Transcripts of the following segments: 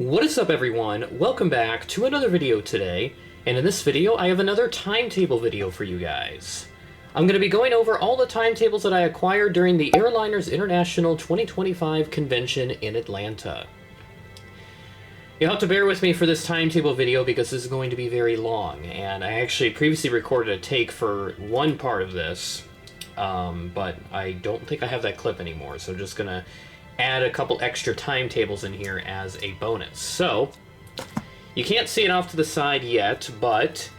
What is up, everyone? Welcome back to another video today, and in this video I have another timetable video for you guys. I'm going to be going over all the timetables that I acquired during the Airliners International 2025 convention in Atlanta. You'll have to bear with me for this timetable video because this is going to be very long, and I actually previously recorded a take for one part of this, but I don't think I have that clip anymore, so I'm just going to add a couple extra timetables in here as a bonus. So, you can't see it off to the side yet, but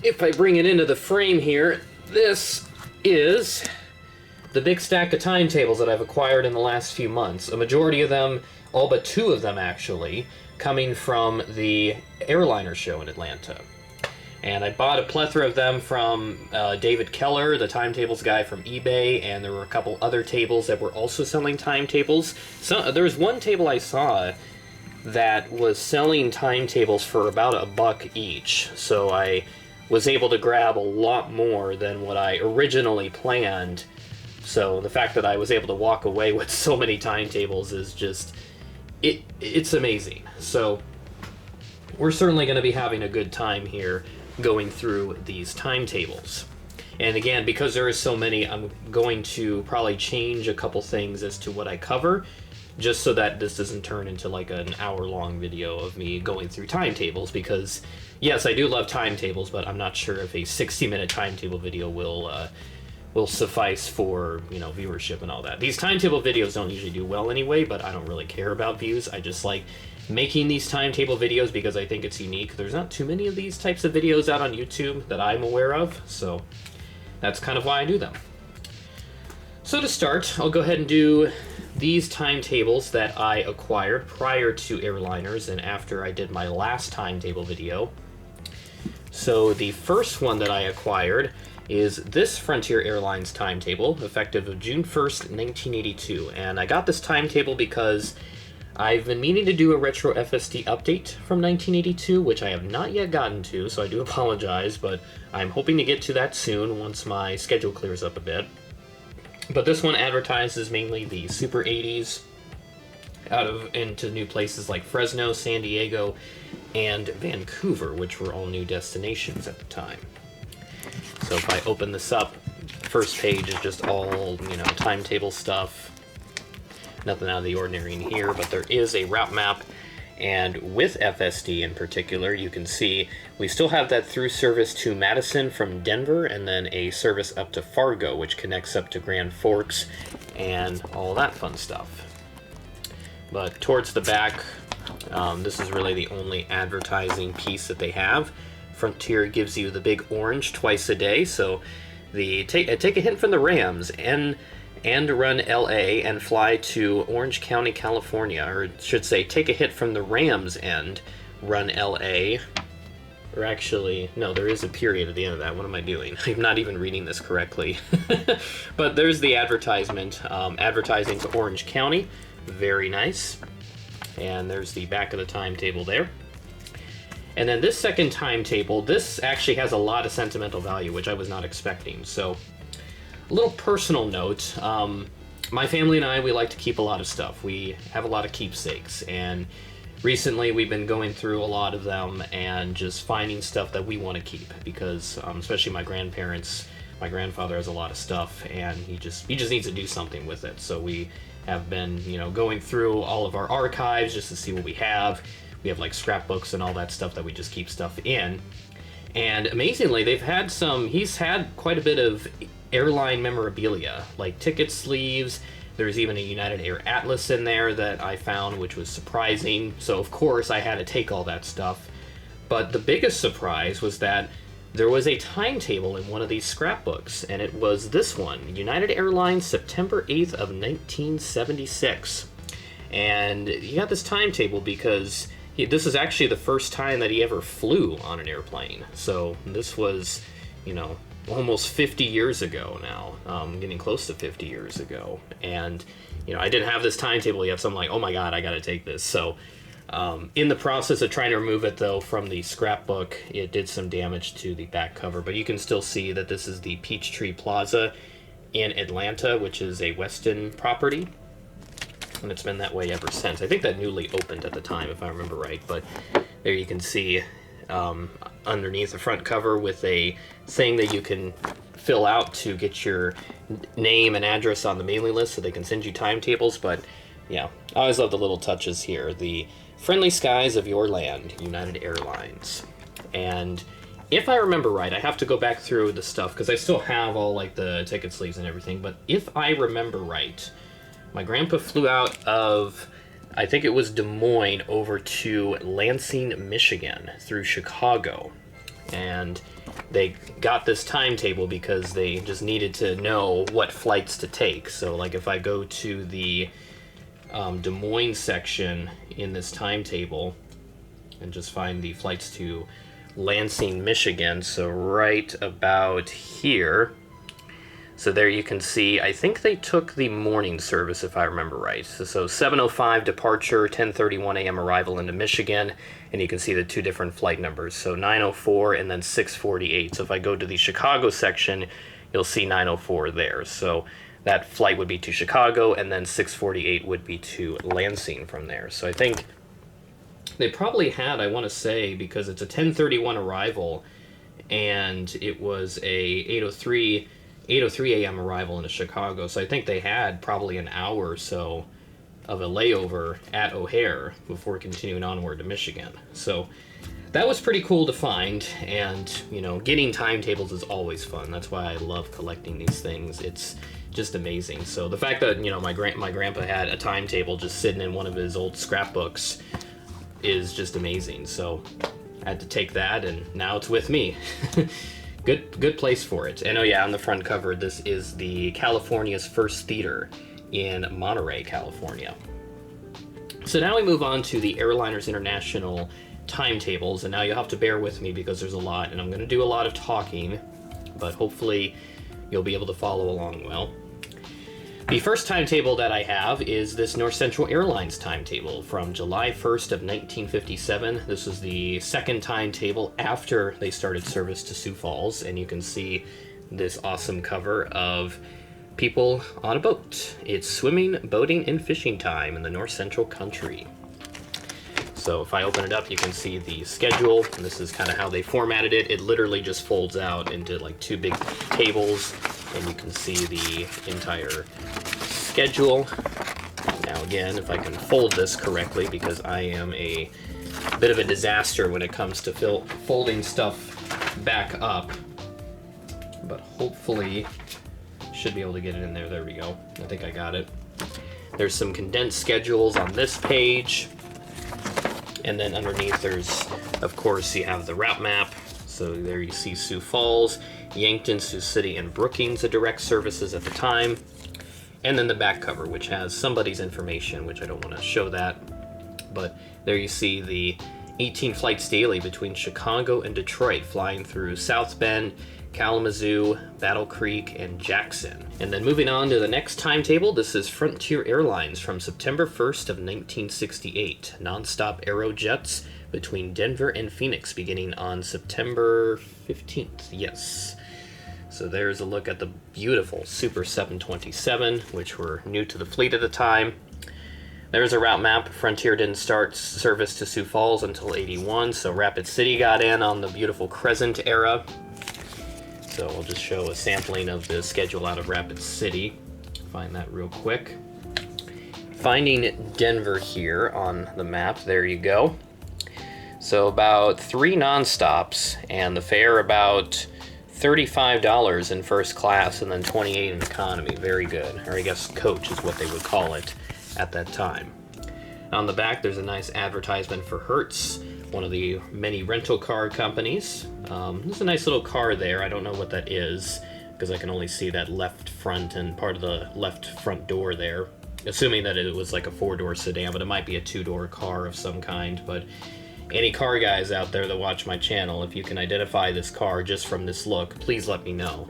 if I bring it into the frame here, this is the big stack of timetables that I've acquired in the last few months. A majority of them, all but two of them actually, coming from the Airliner show in Atlanta. And I bought a plethora of them from David Keller, the timetables guy from eBay, and there were a couple other tables that were also selling timetables. So there was one table I saw that was selling timetables for about $1 each. So I was able to grab a lot more than what I originally planned. So the fact that I was able to walk away with so many timetables is just, it's amazing. So we're certainly going to be having a good time here going through these timetables. And again, because there is so many, I'm going to probably change a couple things as to what I cover, just so that this doesn't turn into like an hour-long video of me going through timetables, because yes, I do love timetables, but I'm not sure if a 60-minute timetable video will suffice for, you know, viewership and all that. These timetable videos don't usually do well anyway, but I don't really care about views. I just like making these timetable videos because I think it's unique. There's not too many of these types of videos out on YouTube that I'm aware of, so that's kind of why I do them. So to start, I'll go ahead and do these timetables that I acquired prior to Airliners and after I did my last timetable video. So the first one that I acquired is this Frontier Airlines timetable, effective of June 1st, 1982. And I got this timetable because I've been meaning to do a retro FSD update from 1982, which I have not yet gotten to, so I do apologize, but I'm hoping to get to that soon once my schedule clears up a bit. But this one advertises mainly the Super 80s into new places like Fresno, San Diego, and Vancouver, which were all new destinations at the time. So if I open this up, first page is just all, you know, timetable stuff. Nothing out of the ordinary in here, but there is a route map, and with FSD in particular, you can see we still have that through service to Madison from Denver, and then a service up to Fargo, which connects up to Grand Forks, and all that fun stuff. But towards the back, this is really the only advertising piece that they have. Frontier gives you the big orange twice a day, so take a hint from the Rams, and run LA and fly to Orange County, California, or it should say take a hit from the Rams end, run LA, or actually, no, there is a period at the end of that. What am I doing? I'm not even reading this correctly. But there's the advertisement, advertising to Orange County, very nice, and there's the back of the timetable there. And then this second timetable, this actually has a lot of sentimental value, which I was not expecting. So a little personal note, my family and I, we like to keep a lot of stuff. We have a lot of keepsakes, and recently we've been going through a lot of them and just finding stuff that we want to keep, because especially my grandparents, my grandfather has a lot of stuff, and he just needs to do something with it. So we have been, you know, going through all of our archives just to see what we have. We have like scrapbooks and all that stuff that we just keep stuff in. And amazingly, he's had quite a bit of airline memorabilia, like ticket sleeves. There's even a United Air Atlas in there that I found, which was surprising. So of course I had to take all that stuff. But the biggest surprise was that there was a timetable in one of these scrapbooks, and it was this one, United Airlines, September 8th of 1976. And he got this timetable because this is actually the first time that he ever flew on an airplane. So this was, you know, almost 50 years ago now, getting close to 50 years ago. And, you know, I didn't have this timetable yet, so I'm like, oh my God, I gotta take this. So in the process of trying to remove it, though, from the scrapbook, it did some damage to the back cover. But you can still see that this is the Peachtree Plaza in Atlanta, which is a Westin property. and it's been that way ever since. I think that newly opened at the time, if I remember right, but there you can see underneath the front cover with a thing that you can fill out to get your name and address on the mailing list so they can send you timetables. But yeah, I always love the little touches here. The friendly skies of your land, United Airlines. And if I remember right, I have to go back through the stuff because I still have all like the ticket sleeves and everything, but if I remember right, my grandpa flew out of, I think it was Des Moines, over to Lansing, Michigan through Chicago. And they got this timetable because they just needed to know what flights to take. So like if I go to the Des Moines section in this timetable and just find the flights to Lansing, Michigan, so right about here. So there you can see, I think they took the morning service if I remember right. So 7:05 departure, 10:31 a.m. arrival into Michigan, and you can see the two different flight numbers. So 9:04 and then 6:48. So if I go to the Chicago section, you'll see 9:04 there. So that flight would be to Chicago, and then 6:48 would be to Lansing from there. So I think they probably had, I want to say, because it's a 10:31 arrival, and it was a 8:03 a.m. arrival into Chicago. So I think they had probably an hour or so of a layover at O'Hare before continuing onward to Michigan. So that was pretty cool to find, and you know, getting timetables is always fun. That's why I love collecting these things. It's just amazing. So the fact that, you know, my grandpa had a timetable just sitting in one of his old scrapbooks is just amazing. So I had to take that, and now it's with me. Good place for it. And oh yeah, on the front cover, this is the California's First Theater in Monterey, California. So now we move on to the Airliners International timetables, and now you'll have to bear with me because there's a lot, and I'm going to do a lot of talking, but hopefully you'll be able to follow along well. The first timetable that I have is this North Central Airlines timetable from July 1st of 1957. This is the second timetable after they started service to Sioux Falls, and you can see this awesome cover of people on a boat. It's swimming, boating, and fishing time in the North Central country. So if I open it up, you can see the schedule, and this is kind of how they formatted it. It literally just folds out into like two big tables, and you can see the entire schedule. Now again, if I can fold this correctly, because I am a bit of a disaster when it comes to folding stuff back up, but hopefully should be able to get it in there. There we go. I think I got it. There's some condensed schedules on this page. And then underneath there's, of course, you have the route map. So there you see Sioux Falls, Yankton, Sioux City, and Brookings, the direct services at the time. And then the back cover, which has somebody's information, which I don't want to show that. But there you see the 18 flights daily between Chicago and Detroit, flying through South Bend, Kalamazoo, Battle Creek, and Jackson. And then moving on to the next timetable, this is Frontier Airlines from September 1st of 1968. Non-stop Aerojets between Denver and Phoenix beginning on September 15th. Yes. So there's a look at the beautiful Super 727, which were new to the fleet at the time. There's a route map. Frontier didn't start service to Sioux Falls until 81, so Rapid City got in on the beautiful Crescent era. So we'll just show a sampling of the schedule out of Rapid City. Find that real quick. Finding Denver here on the map, there you go. So about 3 non-stops, and the fare about $35 in first class and then $28 in economy. Very good. Or I guess coach is what they would call it at that time. On the back, there's a nice advertisement for Hertz, one of the many rental car companies. There's a nice little car there. I don't know what that is because I can only see that left front and part of the left front door there. Assuming that it was like a 4-door sedan, but it might be a 2-door car of some kind. But any car guys out there that watch my channel, if you can identify this car just from this look, please let me know.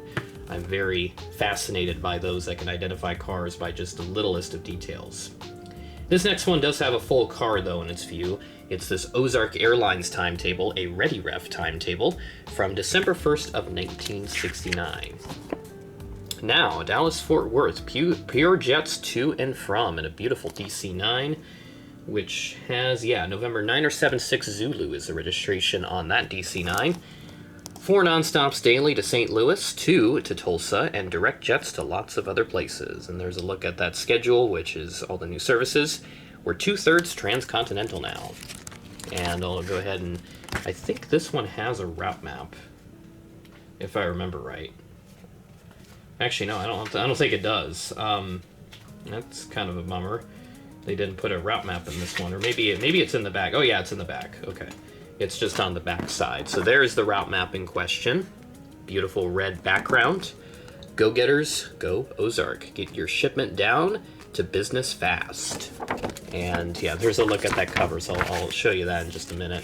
I'm very fascinated by those that can identify cars by just the littlest of details. This next one does have a full car though in its view. It's this Ozark Airlines timetable, a ReadyRef timetable from December 1st of 1969. Now, Dallas-Fort Worth, pure jets to and from, and a beautiful DC-9, which has, yeah, November 9 or 7 6 Zulu is the registration on that DC-9. 4 nonstops daily to St. Louis, 2 to Tulsa, and direct jets to lots of other places. And there's a look at that schedule, which is all the new services. We're 2/3 transcontinental now. And I'll go ahead and, I think this one has a route map, if I remember right. Actually, no, I don't think it does. That's kind of a bummer. They didn't put a route map in this one, or maybe it's in the back. Oh yeah, it's in the back. Okay, it's just on the back side. So there's the route map in question. Beautiful red background. Go-getters, go Ozark. Get your shipment down to business fast. And yeah, there's a look at that cover, so I'll show you that in just a minute.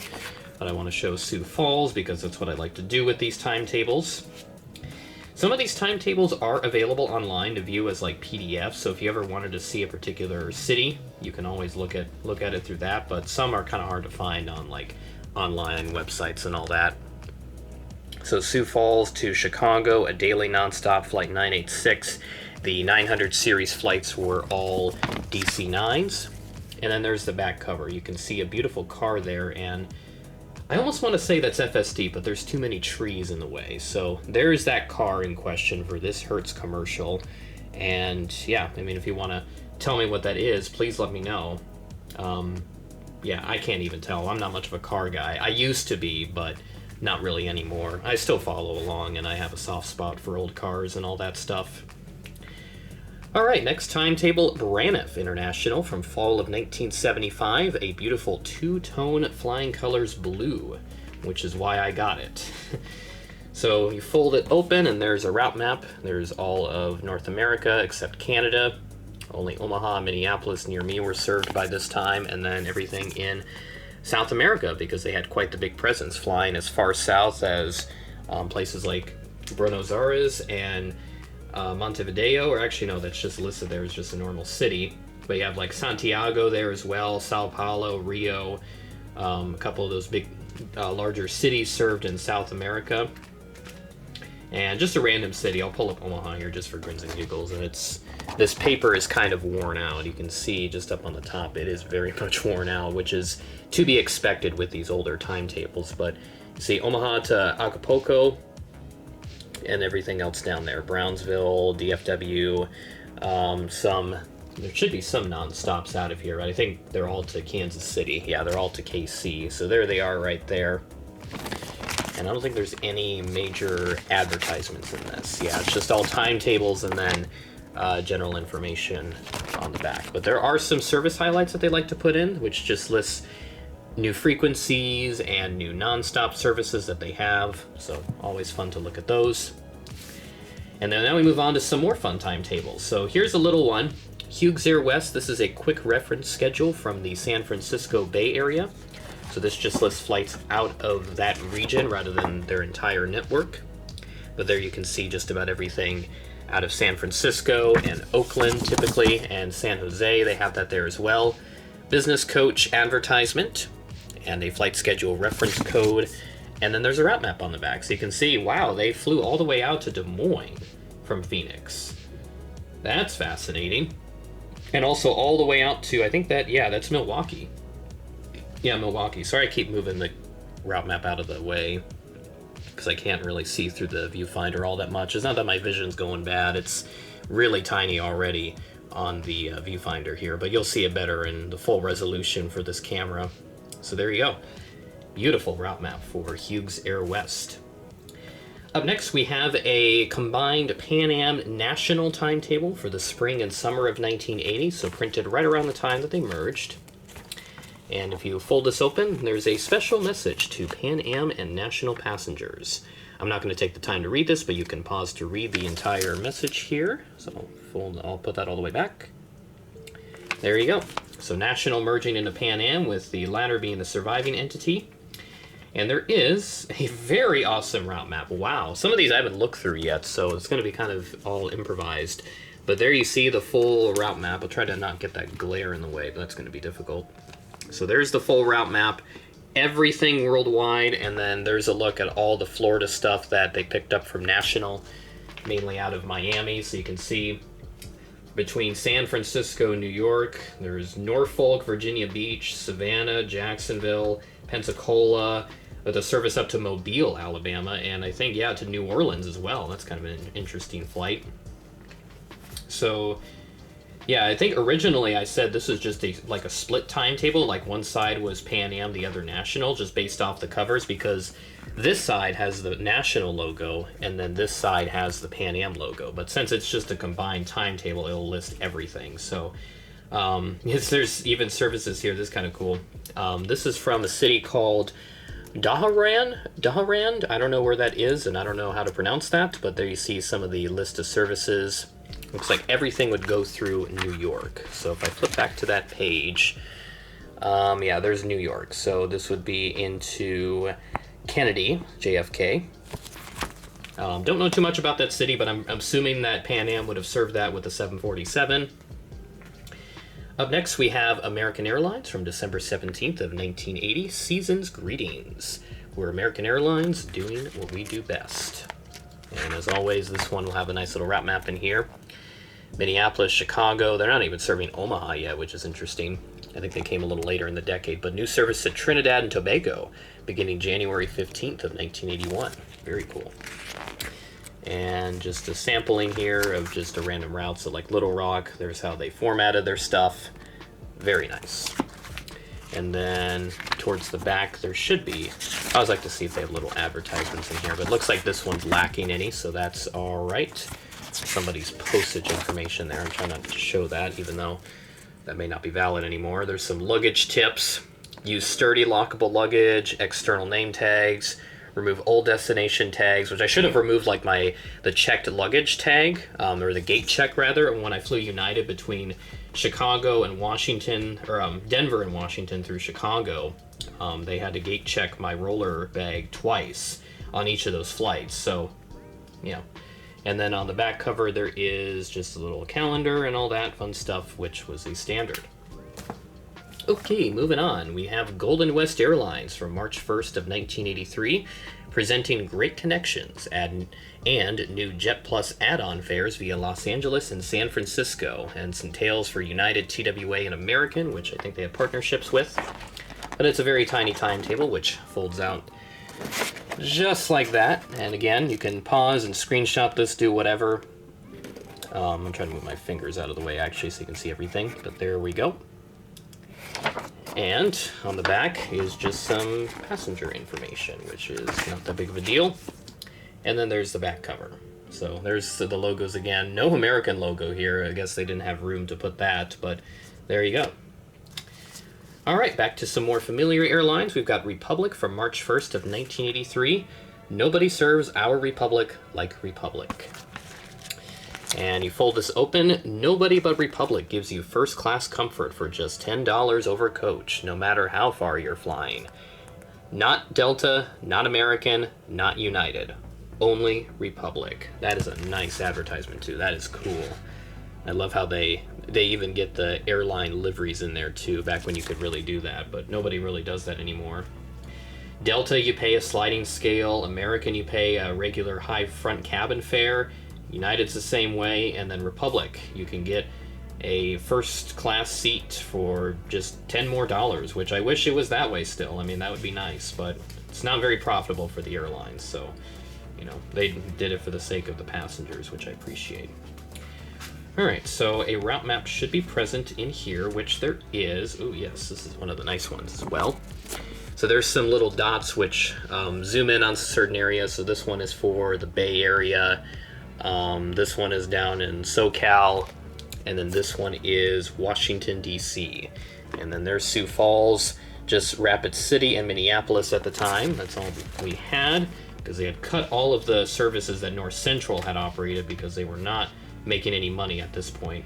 But I want to show Sioux Falls because that's what I like to do with these timetables. Some of these timetables are available online to view as like PDFs, so if you ever wanted to see a particular city, you can always look at it through that, but some are kind of hard to find on like online websites and all that. So Sioux Falls to Chicago, a daily nonstop flight 986. The 900 series flights were all DC-9s. And then there's the back cover. You can see a beautiful car there, and I almost want to say that's FSD, but there's too many trees in the way. So there's that car in question for this Hertz commercial. And yeah, I mean, if you want to tell me what that is, please let me know. Yeah, I can't even tell. I'm not much of a car guy. I used to be, but not really anymore. I still follow along, and I have a soft spot for old cars and all that stuff. All right, next timetable, Braniff International from fall of 1975, a beautiful two-tone flying colors blue, which is why I got it. So you fold it open and there's a route map. There's all of North America except Canada. Only Omaha and Minneapolis near me were served by this time, and then everything in South America because they had quite the big presence, flying as far south as places like Buenos Aires and Montevideo, or actually no, that's just listed there as just a normal city. But you have like Santiago there as well, Sao Paulo, Rio, a couple of those big, larger cities served in South America. And just a random city, I'll pull up Omaha here just for grins and giggles, and this paper is kind of worn out. You can see just up on the top, it is very much worn out, which is to be expected with these older timetables. But you see Omaha to Acapulco, and everything else down there. Brownsville, DFW, there should be some non-stops out of here, right? I think they're all to Kansas City. Yeah, they're all to KC. So there they are right there. And I don't think there's any major advertisements in this. Yeah, it's just all timetables and then general information on the back. But there are some service highlights that they like to put in, which just lists new frequencies and new non-stop services that they have, so always fun to look at those. And then now we move on to some more fun timetables. So here's a little one, Hughes Air West. This is a quick reference schedule from the San Francisco Bay Area. So this just lists flights out of that region rather than their entire network. But there you can see just about everything out of San Francisco and Oakland typically, and San Jose, they have that there as well. Business coach advertisement, and a flight schedule reference code, and then there's a route map on the back. So you can see, wow, they flew all the way out to Des Moines from Phoenix. That's fascinating. And also all the way out to, I think that, yeah, that's Milwaukee. Yeah, Milwaukee. Sorry I keep moving the route map out of the way because I can't really see through the viewfinder all that much. It's not that my vision's going bad. It's really tiny already on the viewfinder here, but you'll see it better in the full resolution for this camera. So there you go. Beautiful route map for Hughes Air West. Up next, we have a combined Pan Am national timetable for the spring and summer of 1980, so printed right around the time that they merged. And if you fold this open, there's a special message to Pan Am and national passengers. I'm not going to take the time to read this, but you can pause to read the entire message here. So I'll put that all the way back. There you go. So national merging into Pan Am, with the latter being the surviving entity. And there is a very awesome route map. Wow, some of these I haven't looked through yet, so it's going to be kind of all improvised. But there you see the full route map. I'll try to not get that glare in the way, but that's going to be difficult. So there's the full route map, everything worldwide, and then there's a look at all the Florida stuff that they picked up from National. mainly out of Miami. So you can see between San Francisco and New York, there's Norfolk, Virginia Beach, Savannah, Jacksonville, Pensacola, with a service up to Mobile, Alabama, and I think, yeah, to New Orleans as well. That's kind of an interesting flight. So, yeah, I think originally I said this was just like a split timetable, like one side was Pan Am, the other National, just based off the covers, because this side has the National logo, and then this side has the Pan Am logo. But since it's just a combined timetable, it'll list everything. So, there's even services here. This is kind of cool. This is from a city called Daharand. I don't know where that is, and I don't know how to pronounce that, but there you see some of the list of services. Looks like everything would go through New York. So if I flip back to that page, yeah, there's New York. So this would be into Kennedy, JFK. Don't know too much about that city, but I'm assuming that Pan Am would have served that with a 747. Up next, we have American Airlines from December 17th of 1980. Season's Greetings. We're American Airlines doing what we do best. And as always, this one will have a nice little route map in here. Minneapolis, Chicago. They're not even serving Omaha yet, which is interesting. I think they came a little later in the decade. But new service to Trinidad and Tobago, beginning January 15th of 1981. Very cool. And just a sampling here of just a random route. So like Little Rock, there's how they formatted their stuff. Very nice. And then towards the back, there should be, I always like to see if they have little advertisements in here, but it looks like this one's lacking any, so that's all right. Somebody's postage information there. I'm trying not to show that, even though that may not be valid anymore. There's some luggage tips. Use sturdy, lockable luggage, external name tags, remove old destination tags, which I should have removed like the checked luggage tag, or the gate check rather, when I flew United between Chicago and Washington, or Denver and Washington through Chicago. They had to gate check my roller bag twice on each of those flights. So, yeah. And then on the back cover, there is just a little calendar and all that fun stuff, which was the standard. Okay, moving on. We have Golden West Airlines from March 1st of 1983, presenting great connections and new Jet Plus add-on fares via Los Angeles and San Francisco, and some tails for United, TWA, and American, which I think they have partnerships with. But it's a very tiny timetable, which folds out just like that. And again, you can pause and screenshot this, do whatever. I'm trying to move my fingers out of the way, actually, so you can see everything. But there we go. And on the back is just some passenger information, which is not that big of a deal. And then there's the back cover. So there's the logos again. No American logo here. I guess they didn't have room to put that, but there you go. All right, back to some more familiar airlines. We've got Republic from March 1st of 1983. Nobody serves our Republic like Republic. And you fold this open, nobody but Republic gives you first class comfort for just $10 over coach, no matter how far you're flying. Not Delta, not American, not United. Only Republic. That is a nice advertisement too. That is cool. I love how they even get the airline liveries in there too, back when you could really do that, but nobody really does that anymore. Delta, you pay a sliding scale. American, you pay a regular high front cabin fare. United's the same way, and then Republic, you can get a first class seat for just $10 more, which I wish it was that way still. I mean, that would be nice, but it's not very profitable for the airlines, so, you know, they did it for the sake of the passengers, which I appreciate. All right, so a route map should be present in here, which there is. Oh, yes, this is one of the nice ones as well. So there's some little dots which zoom in on certain areas. So this one is for the Bay Area. This one is down in SoCal, and then this one is Washington, D.C. And then there's Sioux Falls, just Rapid City and Minneapolis at the time. That's all we had, because they had cut all of the services that North Central had operated because they were not making any money at this point.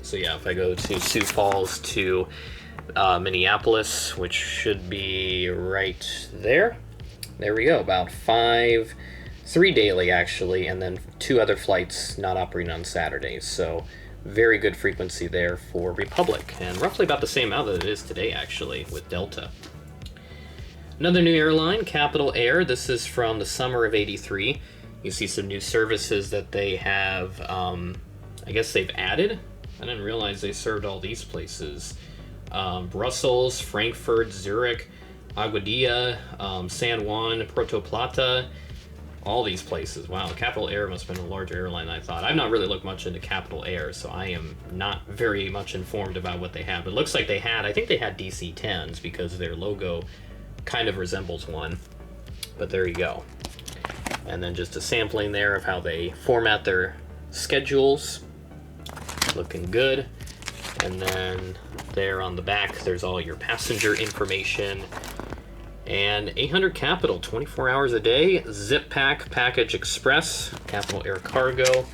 So yeah, if I go to Sioux Falls to Minneapolis, which should be right there. There we go, about 3 daily actually, and then 2 other flights not operating on Saturdays. So very good frequency there for Republic, and roughly about the same amount that it is today actually with Delta. Another new airline, Capital Air. This is from the summer of '83. You see some new services that they have, I guess they've added. I didn't realize they served all these places. Brussels, Frankfurt, Zurich, Aguadilla, San Juan, Puerto Plata, all these places. Wow, Capital Air must have been a larger airline than I thought. I've not really looked much into Capital Air, so I am not very much informed about what they have. But it looks like I think they had DC-10s because their logo kind of resembles one. But there you go. And then just a sampling there of how they format their schedules. Looking good. And then there on the back, there's all your passenger information. And 800 Capital, 24 hours a day, Zip Pack, Package Express, Capital Air Cargo,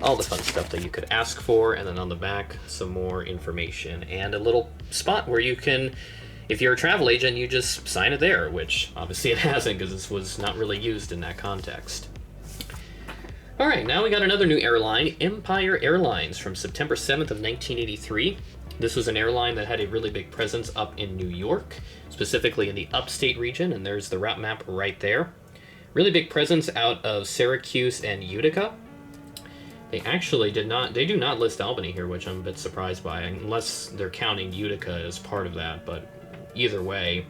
all the fun stuff that you could ask for. And then on the back, some more information and a little spot where you can, if you're a travel agent, you just sign it there, which obviously it hasn't because this was not really used in that context. All right, now we got another new airline, Empire Airlines, from September 7th of 1983. This was an airline that had a really big presence up in New York, specifically in the upstate region, and there's the route map right there. Really big presence out of Syracuse and Utica. They actually do not list Albany here, which I'm a bit surprised by, unless they're counting Utica as part of that, but either way.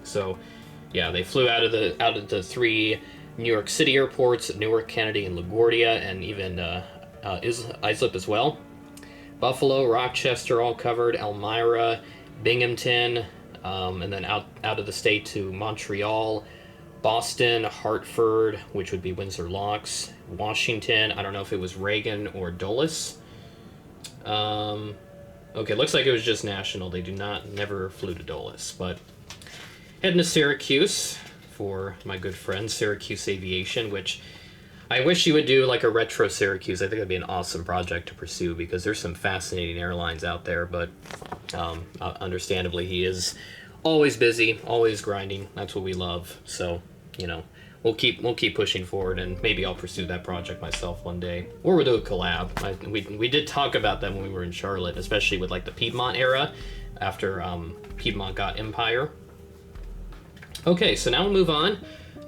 So, yeah, they flew out of the three New York City airports, Newark, Kennedy, and LaGuardia, and even Islip as well. Buffalo, Rochester, all covered, Elmira, Binghamton, and then out of the state to Montreal, Boston, Hartford, which would be Windsor Locks, Washington, I don't know if it was Reagan or Dulles. Okay, looks like it was just national. They never flew to Dulles, but heading to Syracuse for my good friend Syracuse Aviation, which I wish you would do like a retro Syracuse. I think that'd be an awesome project to pursue because there's some fascinating airlines out there, but understandably he is always busy, always grinding. That's what we love. So, you know, we'll keep pushing forward, and maybe I'll pursue that project myself one day, or we'll do a collab. We did talk about that when we were in Charlotte, especially with like the Piedmont era after Piedmont got Empire. Okay, so now we'll move on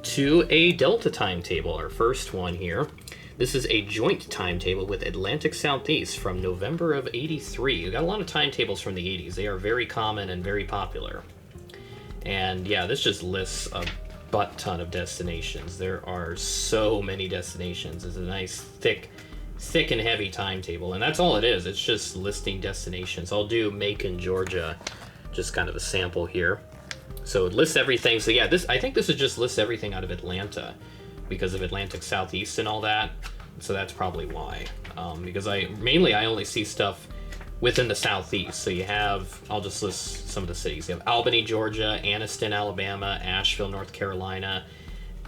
to a Delta timetable, our first one here. This is a joint timetable with Atlantic Southeast from November of '83. We got a lot of timetables from the '80s. They are very common and very popular. And yeah, this just lists a butt ton of destinations. There are so many destinations. It's a nice thick and heavy timetable, and that's all it is. It's just listing destinations. I'll do Macon, Georgia, just kind of a sample here. So it lists everything. So yeah, I think this is just lists everything out of Atlanta because of Atlantic Southeast and all that. So that's probably why. Because I only see stuff within the Southeast. So you have, I'll just list some of the cities. You have Albany, Georgia, Anniston, Alabama, Asheville, North Carolina,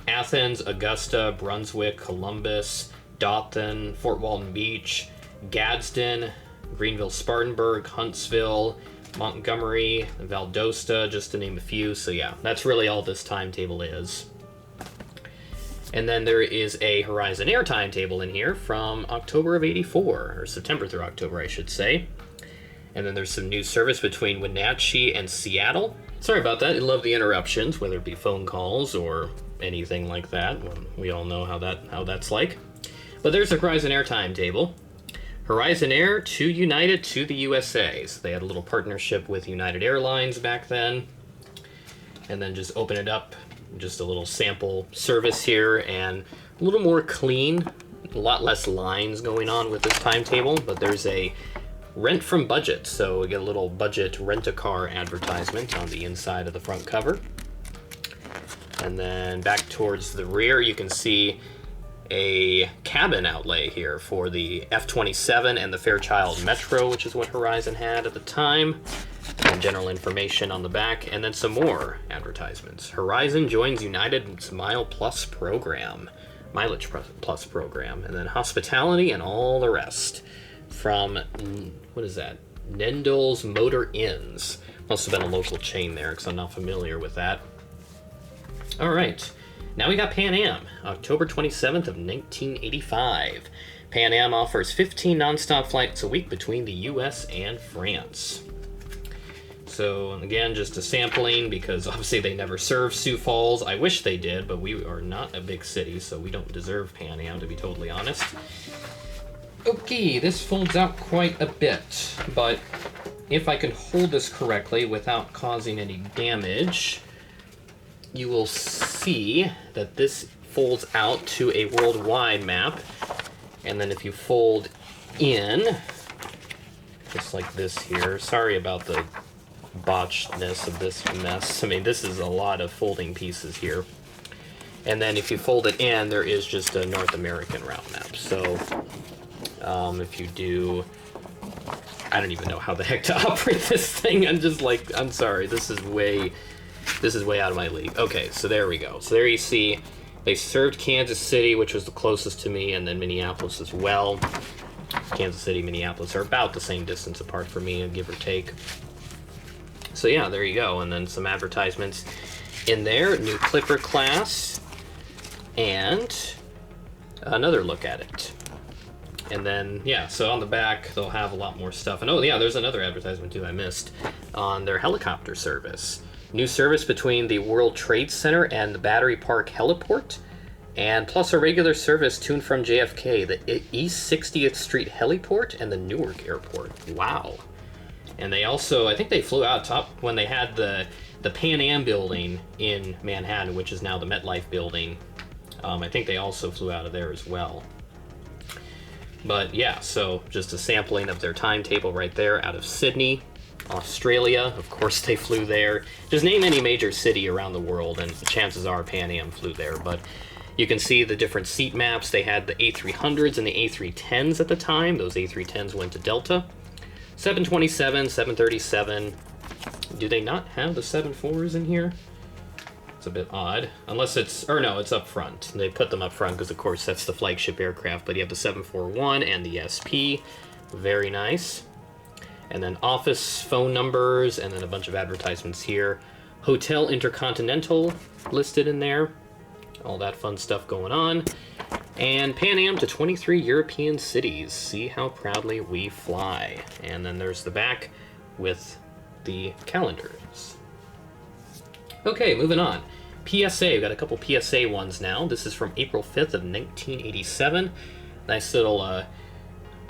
Athens, Augusta, Brunswick, Columbus, Dothan, Fort Walton Beach, Gadsden, Greenville, Spartanburg, Huntsville, Montgomery, Valdosta, just to name a few. So yeah, that's really all this timetable is. And then there is a Horizon Air timetable in here from October of '84, or September through October, I should say. And then there's some new service between Wenatchee and Seattle. Sorry about that. I love the interruptions, whether it be phone calls or anything like that. We all know how that's like. But there's the Horizon Air timetable. Horizon Air to United to the USA. So they had a little partnership with United Airlines back then. And then just open it up, just a little sample service here, and a little more clean, a lot less lines going on with this timetable, but there's a rent from budget. So we get a little budget rent-a-car advertisement on the inside of the front cover. And then back towards the rear, you can see a cabin outlay here for the F-27 and the Fairchild Metro, which is what Horizon had at the time, and general information on the back, and then some more advertisements. Horizon joins United's Mileage Plus program, and then hospitality and all the rest from, what is that, Nendel's Motor Inns. Must have been a local chain there because I'm not familiar with that. All right. Now we got Pan Am, October 27th of 1985. Pan Am offers 15 nonstop flights a week between the U.S. and France. So again, just a sampling, because obviously they never serve Sioux Falls. I wish they did, but we are not a big city, so we don't deserve Pan Am, to be totally honest. Okay, this folds out quite a bit, but if I can hold this correctly without causing any damage, you will see that this folds out to a worldwide map. And then if you fold in, just like this here, sorry about the botchedness of this mess. I mean, this is a lot of folding pieces here. And then if you fold it in, there is just a North American route map. So if you do, I don't even know how the heck to operate this thing. I'm sorry, this is way out of my league. Okay, so there we go. So there you see, they served Kansas City, which was the closest to me, and then Minneapolis as well. Kansas City, Minneapolis are about the same distance apart for me, give or take. So yeah, there you go. And then some advertisements in there, new Clipper class, and another look at it. And then, yeah, so on the back, they'll have a lot more stuff. And oh, yeah, there's another advertisement, too, I missed, on their helicopter service. New service between the World Trade Center and the Battery Park Heliport, and plus a regular service tuned from JFK, the East 60th Street Heliport and the Newark Airport. Wow. And they also, I think they flew out top when they had the Pan Am building in Manhattan, which is now the MetLife building. I think they also flew out of there as well. But yeah, so just a sampling of their timetable right there out of Sydney, Australia. Of course they flew there. Just name any major city around the world and chances are Pan Am flew there. But you can see the different seat maps. They had the A300s and the A310s at the time. Those A310s went to Delta. 727, 737. Do they not have the 74s in here? It's a bit odd. Unless it's, or no, it's up front. They put them up front because, of course, that's the flagship aircraft. But you have the 741 and the SP. Very nice. And then office phone numbers and then a bunch of advertisements here. Hotel Intercontinental listed in there. All that fun stuff going on. And Pan Am to 23 European cities. See how proudly we fly. And then there's the back with the calendars. Okay, moving on. PSA, we've got a couple PSA ones now. This is from April 5th of 1987. Nice little, I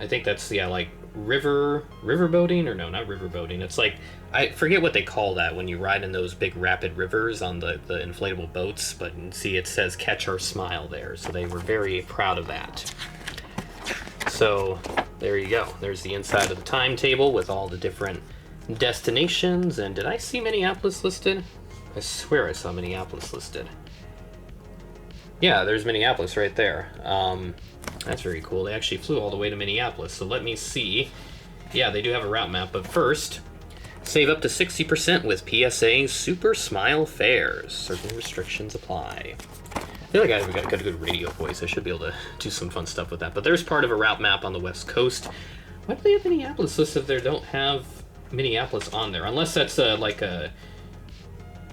think that's, yeah, like river boating, or no, not river boating. It's like, I forget what they call that when you ride in those big rapid rivers on the inflatable boats, but you can see it says Catch Our Smile there, so they were very proud of that. So there you go. There's the inside of the timetable with all the different destinations. And did I see Minneapolis listed? I swear I saw Minneapolis listed. Yeah, there's Minneapolis right there. That's very cool. They actually flew all the way to Minneapolis. So let me see. Yeah, they do have a route map. But first, save up to 60% with PSA Super Smile Fares. Certain restrictions apply. I feel like I've got a good radio voice. I should be able to do some fun stuff with that. But there's part of a route map on the West Coast. Why do they have Minneapolis listed if they don't have Minneapolis on there? Unless that's like a...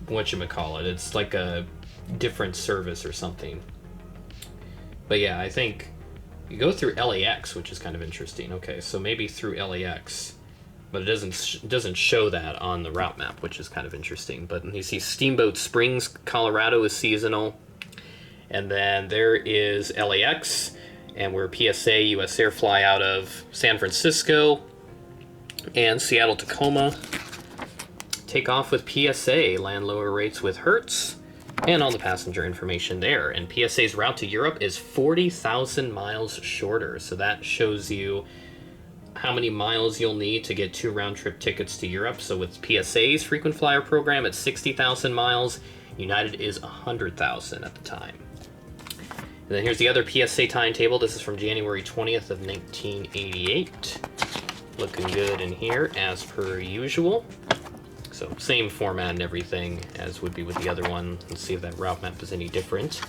whatchamacallit. It's like a different service or something. But yeah, I think you go through LAX, which is kind of interesting. Okay, so maybe through LAX, but it doesn't show that on the route map, which is kind of interesting. But you see Steamboat Springs, Colorado is seasonal. And then there is LAX, and where PSA US Air fly out of San Francisco and Seattle Tacoma. Take off with PSA, land lower rates with Hertz, and all the passenger information there. And PSA's route to Europe is 40,000 miles shorter. So that shows you how many miles you'll need to get 2 round-trip tickets to Europe. So with PSA's frequent flyer program, it's 60,000 miles. United is 100,000 at the time. And then here's the other PSA timetable. This is from January 20th of 1988. Looking good in here, as per usual. So same format and everything as would be with the other one. Let's see if that route map is any different.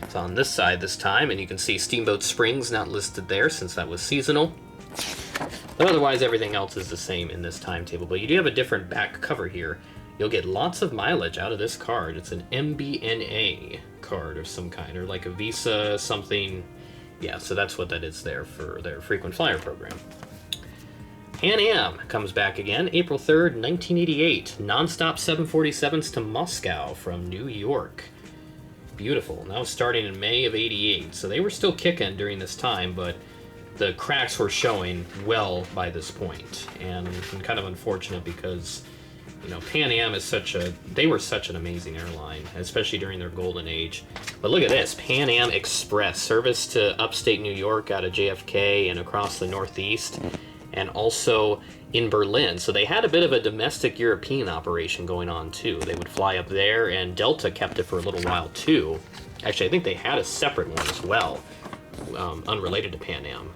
It's on this side this time, and you can see Steamboat Springs not listed there since that was seasonal. But otherwise, everything else is the same in this timetable. But you do have a different back cover here. You'll get lots of mileage out of this card. It's an MBNA card of some kind, or like a Visa something. Yeah, so that's what that is there for their frequent flyer program. Pan Am comes back again, April 3rd, 1988. Non-stop 747s to Moscow from New York. Beautiful. And that was starting in May of 88. So they were still kicking during this time, but the cracks were showing well by this point. And kind of unfortunate because, you know, Pan Am is they were such an amazing airline, especially during their golden age. But look at this, Pan Am Express, service to upstate New York out of JFK and across the Northeast, and also in Berlin. So they had a bit of a domestic European operation going on too. They would fly up there, and Delta kept it for a little while too. Actually, I think they had a separate one as well, unrelated to Pan Am.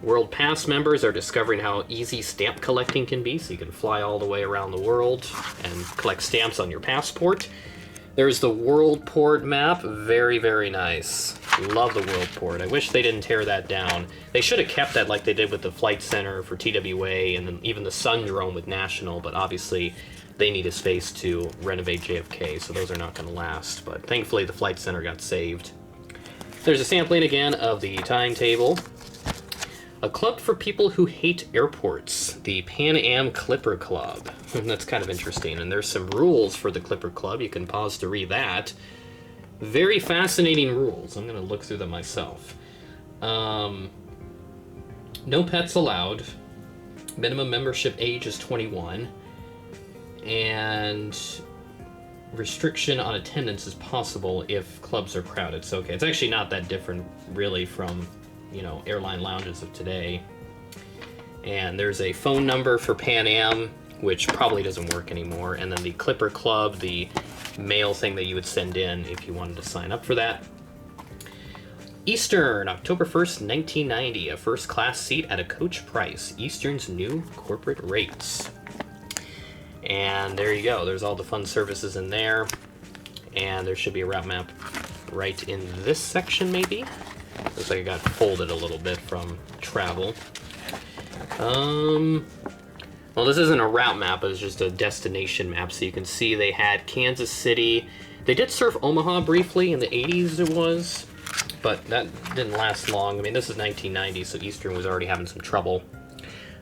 World Pass members are discovering how easy stamp collecting can be, so you can fly all the way around the world and collect stamps on your passport. There's the World Port map. Very, very nice. Love the World Port. I wish they didn't tear that down. They should have kept that like they did with the Flight Center for TWA and then even the Sundrome with National, but obviously they need a space to renovate JFK, so those are not going to last. But thankfully the Flight Center got saved. There's a sampling again of the timetable. A club for people who hate airports, the Pan Am Clipper Club. That's kind of interesting, and there's some rules for the Clipper Club. You can pause to read that. Very fascinating rules. I'm going to look through them myself. No pets allowed. Minimum membership age is 21. And restriction on attendance is possible if clubs are crowded. So, okay, it's actually not that different, really, from, you know, airline lounges of today. And there's a phone number for Pan Am, which probably doesn't work anymore. And then the Clipper Club, the mail thing that you would send in if you wanted to sign up for that. Eastern, October 1st, 1990, a first class seat at a coach price. Eastern's new corporate rates. And there you go. There's all the fun services in there. And there should be a route map right in this section, maybe. Looks like it got folded a little bit from travel. Well, this isn't a route map, it's just a destination map. So you can see they had Kansas City. They did serve Omaha briefly in the 80s it was, but that didn't last long. I mean, this is 1990, so Eastern was already having some trouble.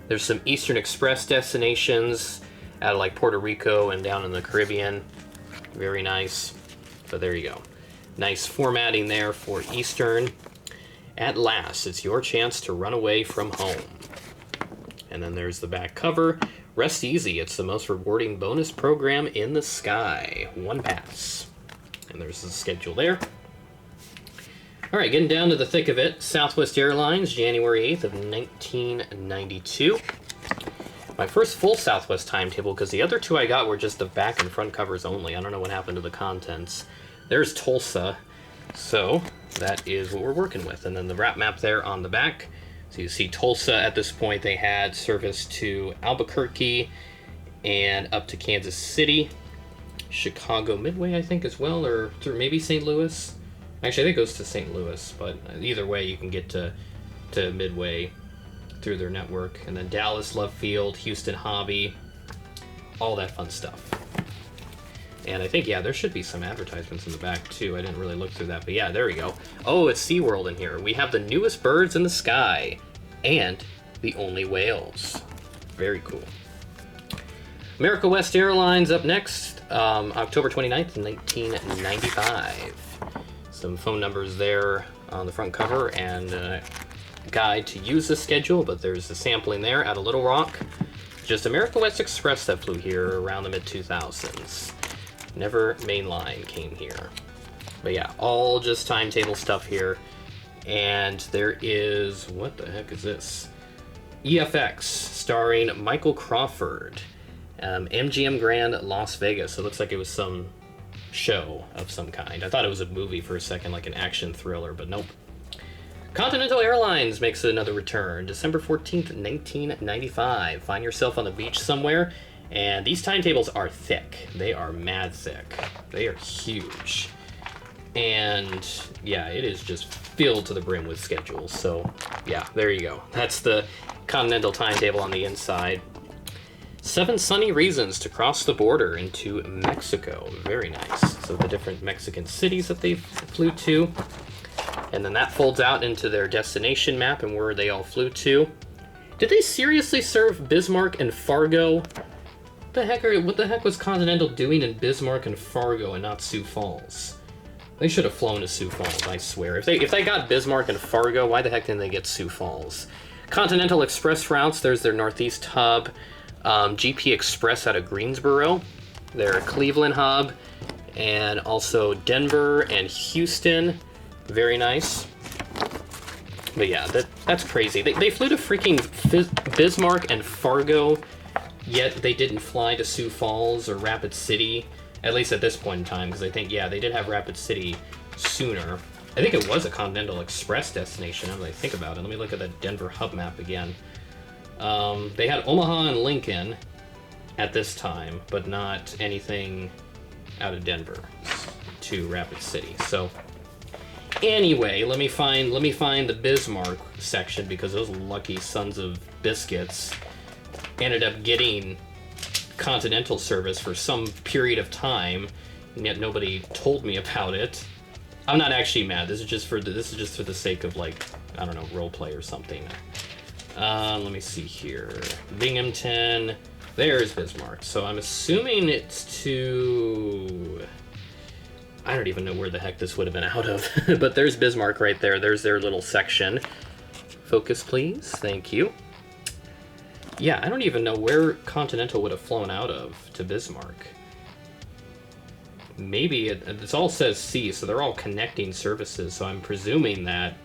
There's some Eastern Express destinations out of like Puerto Rico and down in the Caribbean. Very nice. But there you go. Nice formatting there for Eastern. At last, it's your chance to run away from home. And then there's the back cover. Rest easy, it's the most rewarding bonus program in the sky. One pass. And there's the schedule there. All right, getting down to the thick of it. Southwest Airlines, January 8th of 1992. My first full Southwest timetable, because the other two I got were just the back and front covers only. I don't know what happened to the contents. There's Tulsa. So that is what we're working with. And then the route map there on the back. So you see Tulsa at this point, they had service to Albuquerque and up to Kansas City. Chicago Midway, I think, as well, or through maybe St. Louis. Actually, I think it goes to St. Louis, but either way, you can get to Midway through their network. And then Dallas, Love Field, Houston Hobby, all that fun stuff. And I think, yeah, there should be some advertisements in the back, too. I didn't really look through that, but yeah, there we go. Oh, it's SeaWorld in here. We have the newest birds in the sky and the only whales. Very cool. America West Airlines up next, October 29th, 1995. Some phone numbers there on the front cover and a guide to use the schedule, but there's a sampling there out of Little Rock. Just America West Express that flew here around the mid-2000s. Never mainline came here. But yeah, all just timetable stuff here. And there is, what the heck is this? EFX, starring Michael Crawford. MGM Grand Las Vegas. So it looks like it was some show of some kind. I thought it was a movie for a second, like an action thriller, but nope. Continental Airlines makes another return. December 14th, 1995. Find yourself on the beach somewhere. And these timetables are thick. They are mad thick. They are huge. And yeah, it is just filled to the brim with schedules. So yeah, there you go. That's the Continental timetable on the inside. 7 sunny reasons to cross the border into Mexico. Very nice. So the different Mexican cities that they flew to. And then that folds out into their destination map and where they all flew to. Did they seriously serve Bismarck and Fargo? What the heck was Continental doing in Bismarck and Fargo and not Sioux Falls? They should have flown to Sioux Falls, I swear. If they got Bismarck and Fargo, why the heck didn't they get Sioux Falls? Continental Express routes, there's their Northeast hub. GP Express out of Greensboro, their Cleveland hub, and also Denver and Houston. Very nice. But yeah, that's crazy. They flew to freaking Bismarck and Fargo, yet they didn't fly to Sioux Falls or Rapid City, at least at this point in time, because I think, yeah, they did have Rapid City sooner. I think it was a Continental Express destination, now that I think about it. Let me look at the Denver hub map again. They had Omaha and Lincoln at this time, but not anything out of Denver to Rapid City. So anyway, let me find the Bismarck section, because those lucky sons of biscuits ended up getting Continental service for some period of time, and yet nobody told me about it. I'm not actually mad. This is just for the sake of, like, I don't know, roleplay or something. Let me see here. Binghamton. There's Bismarck. So I'm assuming it's to... I don't even know where the heck this would have been out of. But there's Bismarck right there. There's their little section. Focus, please. Thank you. Yeah, I don't even know where Continental would have flown out of to Bismarck. Maybe it all says C, so they're all connecting services. So I'm presuming that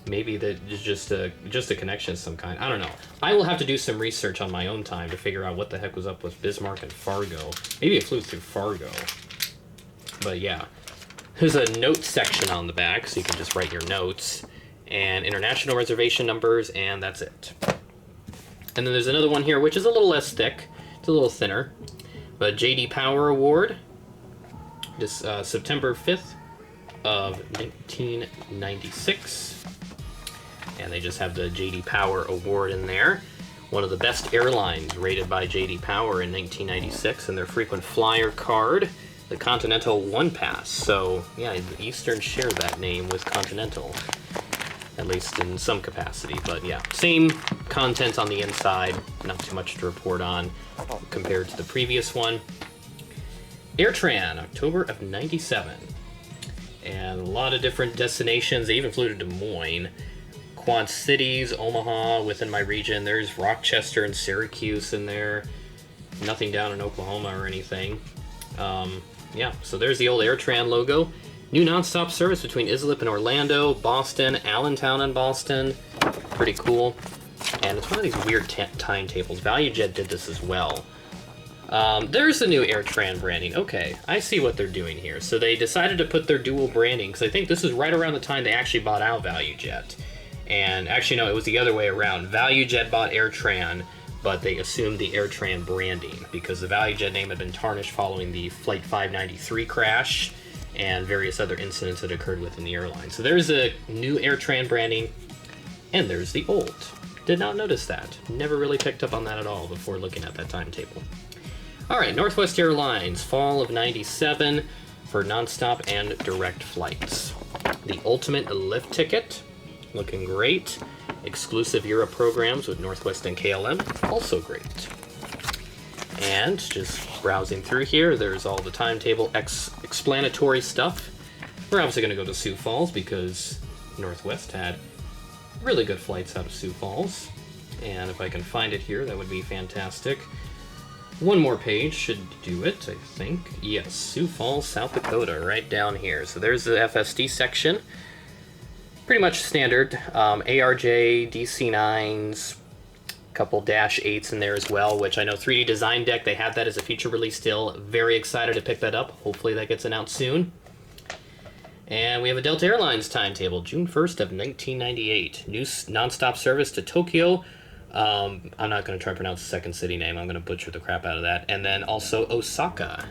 maybe that is just a connection of some kind. I don't know. I will have to do some research on my own time to figure out what the heck was up with Bismarck and Fargo. Maybe it flew through Fargo. But yeah, there's a note section on the back, so you can just write your notes, and international reservation numbers, and that's it. And then there's another one here, which is a little less thick. It's a little thinner. But J.D. Power Award, this September 5th of 1996. And they just have the J.D. Power Award in there. One of the best airlines rated by J.D. Power in 1996, and their frequent flyer card, the Continental One Pass. So, yeah, Eastern shared that name with Continental, at least in some capacity. But yeah, same content on the inside, not too much to report on compared to the previous one. AirTran, October of 97. And a lot of different destinations. They even flew to Des Moines. Quad Cities, Omaha, within my region. There's Rochester and Syracuse in there. Nothing down in Oklahoma or anything. Yeah, so there's the old AirTran logo. New nonstop service between Islip and Orlando, Boston, Allentown and Boston. Pretty cool. And it's one of these weird timetables. ValueJet did this as well. There's the new AirTran branding. Okay, I see what they're doing here. So they decided to put their dual branding, because I think this is right around the time they actually bought out ValueJet. And actually, no, it was the other way around. ValueJet bought AirTran, but they assumed the AirTran branding, because the ValueJet name had been tarnished following the Flight 593 crash and various other incidents that occurred within the airline. So there's a new AirTran branding, and there's the old. Did not notice that. Never really picked up on that at all before looking at that timetable. All right, Northwest Airlines, fall of 97 for nonstop and direct flights. The ultimate lift ticket, looking great. Exclusive Europe programs with Northwest and KLM, also great. And just browsing through here, there's all the timetable explanatory stuff. We're obviously going to go to Sioux Falls because Northwest had really good flights out of Sioux Falls. And if I can find it here, that would be fantastic. One more page should do it, I think. Yes, Sioux Falls, South Dakota, right down here. So there's the FSD section. Pretty much standard. ARJ, DC-9s, a couple Dash 8s in there as well, which I know 3D Design Deck, they have that as a feature release still. Very excited to pick that up. Hopefully that gets announced soon. And we have a Delta Airlines timetable, June 1st of 1998. New nonstop service to Tokyo. I'm not going to try to pronounce the second city name. I'm going to butcher the crap out of that. And then also Osaka.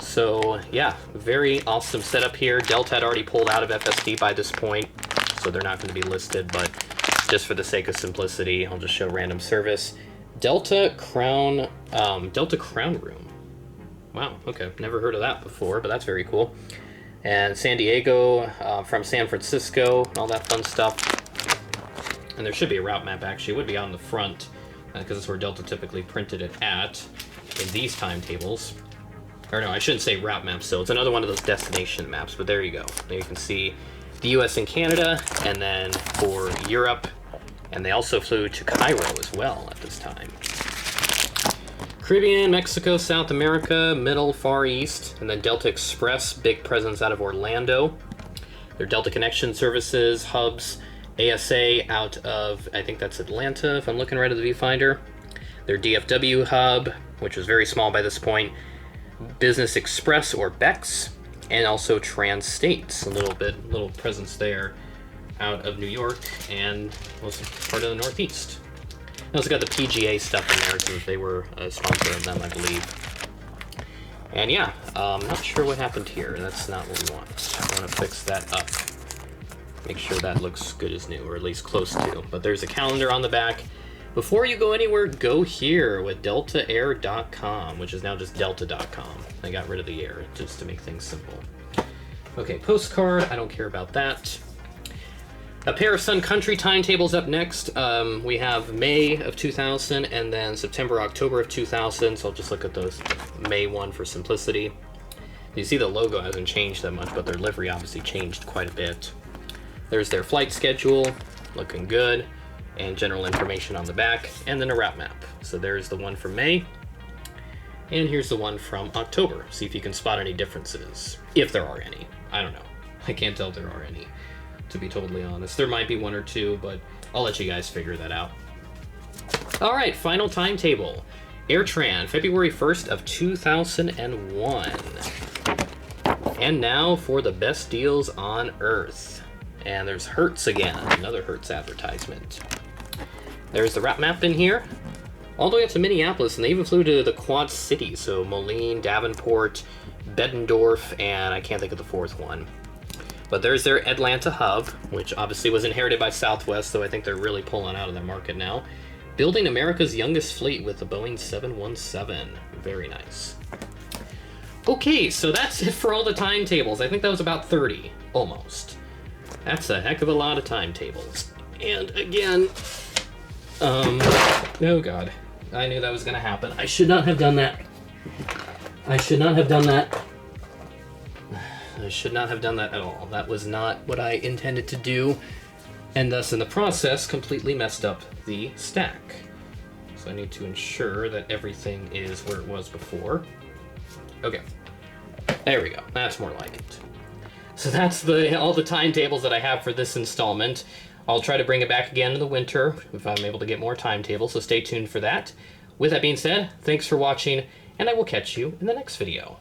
So, yeah, very awesome setup here. Delta had already pulled out of FSD by this point, so they're not going to be listed, but just for the sake of simplicity, I'll just show random service. Delta Crown Room. Wow, okay, never heard of that before, but that's very cool. And San Diego from San Francisco, and all that fun stuff. and there should be a route map actually. It would be on the front, because that's where Delta typically printed it at, in these timetables. Or no, I shouldn't say route map still. It's another one of those destination maps, but there you go. There you can see the US and Canada, and then for Europe, and they also flew to Cairo as well at this time. Caribbean, Mexico, South America, Middle, Far East, and then Delta Express, big presence out of Orlando. Their Delta Connection services, hubs, ASA out of, I think that's Atlanta, if I'm looking right at the viewfinder. Their DFW hub, which was very small by this point. Business Express, or BEX, and also Trans-States, a little presence there out of New York and most part of the Northeast. I also got the PGA stuff in there since they were a sponsor of them, I believe. And yeah, I'm not sure what happened here. That's not what we want. I want to fix that up. Make sure that looks good as new, or at least close to. But there's a calendar on the back. Before you go anywhere, go here with deltaair.com, which is now just delta.com. I got rid of the air just to make things simple. Okay, postcard. I don't care about that. A pair of Sun Country timetables up next. We have May of 2000 and then September, October of 2000. So I'll just look at those May one for simplicity. You see the logo hasn't changed that much, but their livery obviously changed quite a bit. There's their flight schedule, looking good, and general information on the back, and then a route map. So there's the one for May, and here's the one from October. See if you can spot any differences, if there are any. I don't know. I can't tell if there are any, to be totally honest. There might be one or two, but I'll let you guys figure that out. All right, final timetable. AirTran, February 1st of 2001. And now for the best deals on Earth. And there's Hertz again, another Hertz advertisement. There's the route map in here, all the way up to Minneapolis, and they even flew to the Quad Cities, so Moline, Davenport, Bettendorf, and I can't think of the fourth one. But there's their Atlanta hub, which obviously was inherited by Southwest, so I think they're really pulling out of the market now. Building America's youngest fleet with the Boeing 717. Very nice. Okay, so that's it for all the timetables. I think that was about 30, almost. That's a heck of a lot of timetables. And again, oh god, I knew that was gonna happen. I should not have done that. I should not have done that. I should not have done that at all. That was not what I intended to do, and thus in the process completely messed up the stack. So I need to ensure that everything is where it was before. Okay, there we go. That's more like it. So that's all the timetables that I have for this installment. I'll try to bring it back again in the winter if I'm able to get more timetables, so stay tuned for that. With that being said, thanks for watching, and I will catch you in the next video.